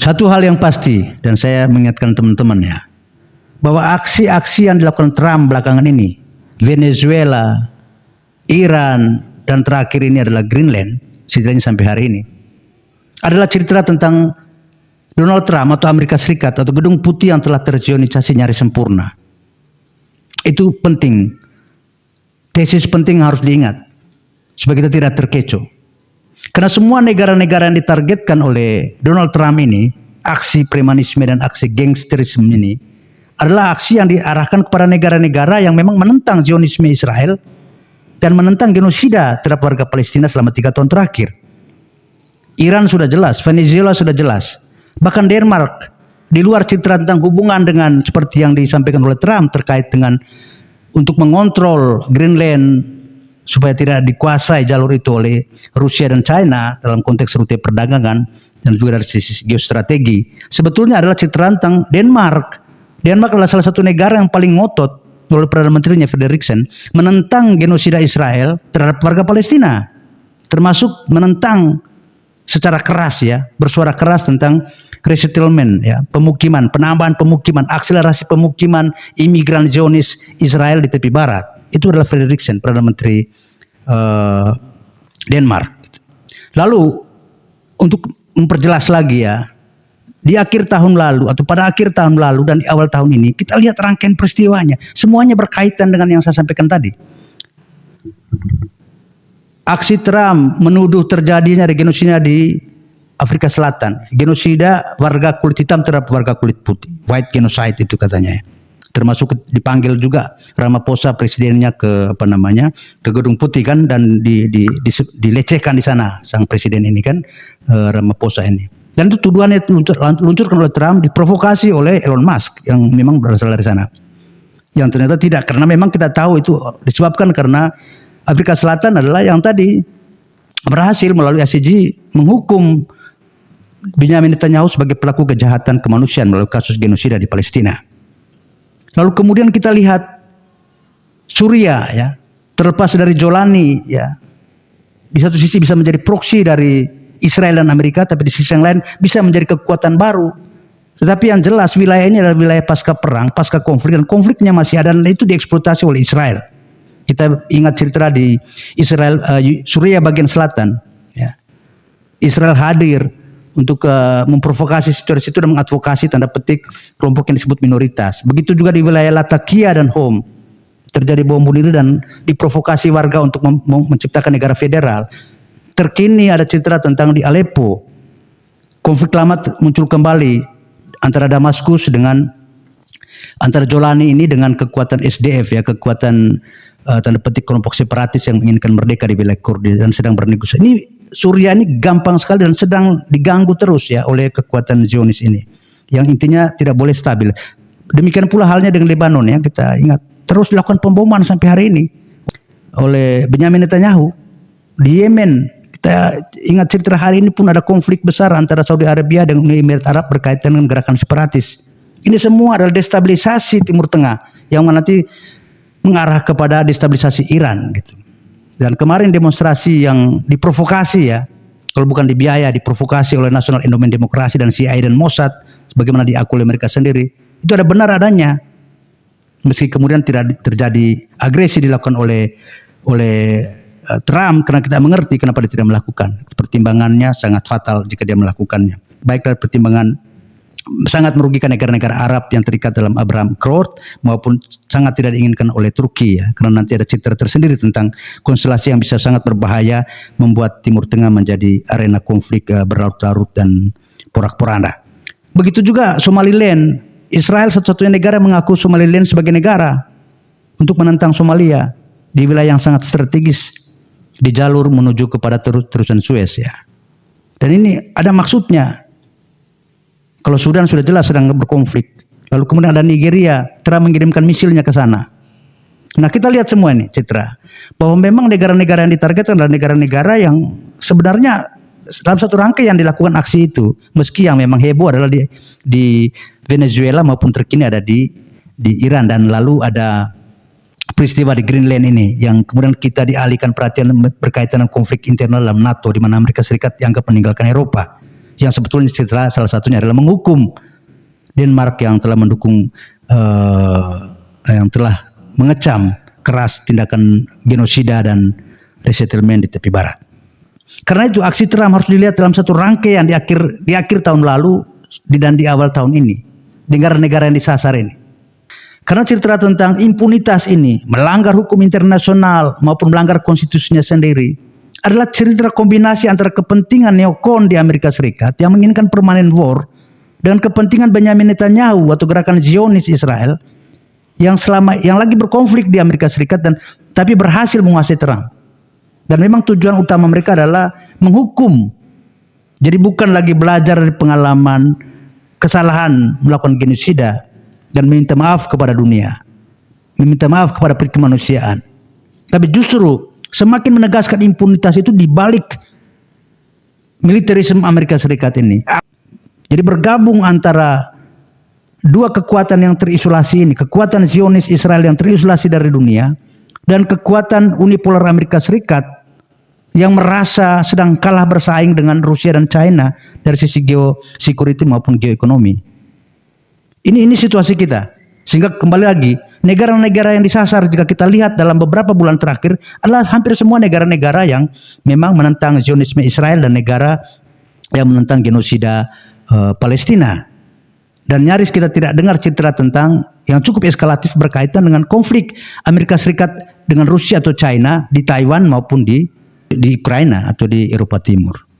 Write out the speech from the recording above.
Satu hal yang pasti, dan saya mengingatkan teman-teman ya, bahwa aksi-aksi yang dilakukan Trump belakangan ini, Venezuela, Iran, dan terakhir ini adalah Greenland, setidaknya sampai hari ini, adalah cerita tentang Donald Trump atau Amerika Serikat atau Gedung Putih yang telah terzionisasi nyaris sempurna. Itu penting, tesis penting harus diingat, supaya kita tidak terkecoh. Karena semua negara-negara yang ditargetkan oleh Donald Trump ini, aksi premanisme dan aksi gangsterisme ini, adalah aksi yang diarahkan kepada negara-negara yang memang menentang Zionisme Israel dan menentang genosida terhadap warga Palestina selama 3 tahun terakhir. Iran sudah jelas, Venezuela sudah jelas, bahkan Denmark, di luar citra tentang hubungan dengan seperti yang disampaikan oleh Trump terkait dengan untuk mengontrol Greenland supaya tidak dikuasai jalur itu oleh Rusia dan China dalam konteks rute perdagangan dan juga dari sisi geostrategi, sebetulnya adalah citra tentang Denmark. Denmark adalah salah satu negara yang paling ngotot oleh Perdana Menterinya Frederiksen menentang genosida Israel terhadap warga Palestina, termasuk menentang secara keras ya, bersuara keras tentang resettlement ya, pemukiman, penambahan pemukiman, akselerasi pemukiman imigran Zionis Israel di tepi barat. Itu adalah Frederiksen, Perdana Menteri Denmark. Lalu untuk memperjelas lagi ya, di akhir tahun lalu atau pada akhir tahun lalu dan di awal tahun ini kita lihat rangkaian peristiwanya, semuanya berkaitan dengan yang saya sampaikan tadi. Aksi Trump menuduh terjadinya genosida di Afrika Selatan, genosida warga kulit hitam terhadap warga kulit putih, white genocide itu katanya ya. Termasuk dipanggil juga Ramaphosa presidennya ke ke Gedung Putih kan, dan dilecehkan di sana sang presiden ini kan, Ramaphosa ini. Dan itu tuduhannya diluncurkan oleh Trump, diprovokasi oleh Elon Musk yang memang berasal dari sana. Yang ternyata tidak, karena memang kita tahu itu disebabkan karena Afrika Selatan adalah yang tadi berhasil melalui ICJ menghukum Benjamin Netanyahu sebagai pelaku kejahatan kemanusiaan melalui kasus genosida di Palestina. Lalu kemudian kita lihat Suriah ya, terlepas dari Jolani ya, di satu sisi bisa menjadi proksi dari Israel dan Amerika, tapi di sisi yang lain bisa menjadi kekuatan baru. Tetapi yang jelas wilayah ini adalah wilayah pasca perang, pasca konflik, dan konfliknya masih ada dan itu dieksploitasi oleh Israel. Kita ingat cerita di Israel, Suriah bagian selatan ya. Israel hadir untuk memprovokasi situasi itu dan mengadvokasi tanda petik kelompok yang disebut minoritas. Begitu juga di wilayah Latakia dan Hom terjadi bom bunuh diri dan diprovokasi warga untuk menciptakan negara federal. Terkini ada cerita tentang di Aleppo, konflik lama muncul kembali antara Damaskus dengan antara Jolani ini dengan kekuatan SDF ya, kekuatan tanda petik kelompok separatis yang menginginkan merdeka di wilayah Kurdi dan sedang bernegosiasi. Ini Suriah ini gampang sekali dan sedang diganggu terus ya oleh kekuatan Zionis ini, yang intinya tidak boleh stabil. Demikian pula halnya dengan Lebanon ya, kita ingat terus dilakukan pemboman sampai hari ini oleh Benjamin Netanyahu. Di Yemen kita ingat cerita hari ini pun ada konflik besar antara Saudi Arabia dengan Uni Emirat Arab berkaitan dengan gerakan separatis. Ini semua adalah destabilisasi Timur Tengah yang nanti mengarah kepada destabilisasi Iran gitu. Dan kemarin demonstrasi yang diprovokasi ya, kalau bukan dibiaya, diprovokasi oleh National Endowment Demokrasi dan CIA dan Mossad, sebagaimana diakui oleh mereka sendiri, itu ada benar adanya. Meski kemudian tidak terjadi agresi dilakukan oleh Trump, karena kita mengerti kenapa dia tidak melakukan. Pertimbangannya sangat fatal jika dia melakukannya. Baik dari pertimbangan sangat merugikan negara-negara Arab yang terikat dalam Abraham Accord maupun sangat tidak diinginkan oleh Turki ya, karena nanti ada citra tersendiri tentang konstelasi yang bisa sangat berbahaya membuat Timur Tengah menjadi arena konflik berlarut-larut dan porak-poranda. Begitu juga Somaliland, Israel satu-satunya negara mengaku Somaliland sebagai negara untuk menentang Somalia di wilayah yang sangat strategis di jalur menuju kepada terusan Suez ya. Dan ini ada maksudnya. Kalau Sudan sudah jelas sedang berkonflik, lalu kemudian ada Nigeria, Trump mengirimkan misilnya ke sana. Nah kita lihat semua ini citra, bahwa memang negara-negara yang ditargetkan adalah negara-negara yang sebenarnya dalam satu rangkaian yang dilakukan aksi itu, meski yang memang heboh adalah di Venezuela maupun terkini ada di Iran, dan lalu ada peristiwa di Greenland ini yang kemudian kita dialihkan perhatian berkaitan dengan konflik internal dalam NATO di mana Amerika Serikat dianggap meninggalkan Eropa. yang sebetulnya salah satunya adalah menghukum Denmark yang telah mendukung yang telah mengecam keras tindakan genosida dan resettlement di tepi barat. Karena itu aksi Trump harus dilihat dalam satu rangkaian di akhir tahun lalu dan di awal tahun ini, negara-negara yang disasar ini. Karena cerita tentang impunitas ini, melanggar hukum internasional maupun melanggar konstitusinya sendiri, adalah cerita kombinasi antara kepentingan neokon di Amerika Serikat yang menginginkan permanent war dengan kepentingan Benjamin Netanyahu atau gerakan Zionis Israel yang lagi berkonflik di Amerika Serikat tapi berhasil menguasai Trump. Dan memang tujuan utama mereka adalah menghukum. Jadi bukan lagi belajar dari pengalaman kesalahan melakukan genosida dan meminta maaf kepada dunia, meminta maaf kepada kemanusiaan. Tapi justru semakin menegaskan impunitas itu di balik militerisme Amerika Serikat ini. Jadi bergabung antara dua kekuatan yang terisolasi ini, kekuatan Zionis Israel yang terisolasi dari dunia dan kekuatan unipolar Amerika Serikat yang merasa sedang kalah bersaing dengan Rusia dan China dari sisi geosecurity maupun geoekonomi. Ini situasi kita. Sehingga kembali lagi, negara-negara yang disasar jika kita lihat dalam beberapa bulan terakhir adalah hampir semua negara-negara yang memang menentang Zionisme Israel dan negara yang menentang genosida Palestina. Dan nyaris kita tidak dengar cerita tentang yang cukup eskalatif berkaitan dengan konflik Amerika Serikat dengan Rusia atau China di Taiwan maupun di Ukraina atau di Eropa Timur.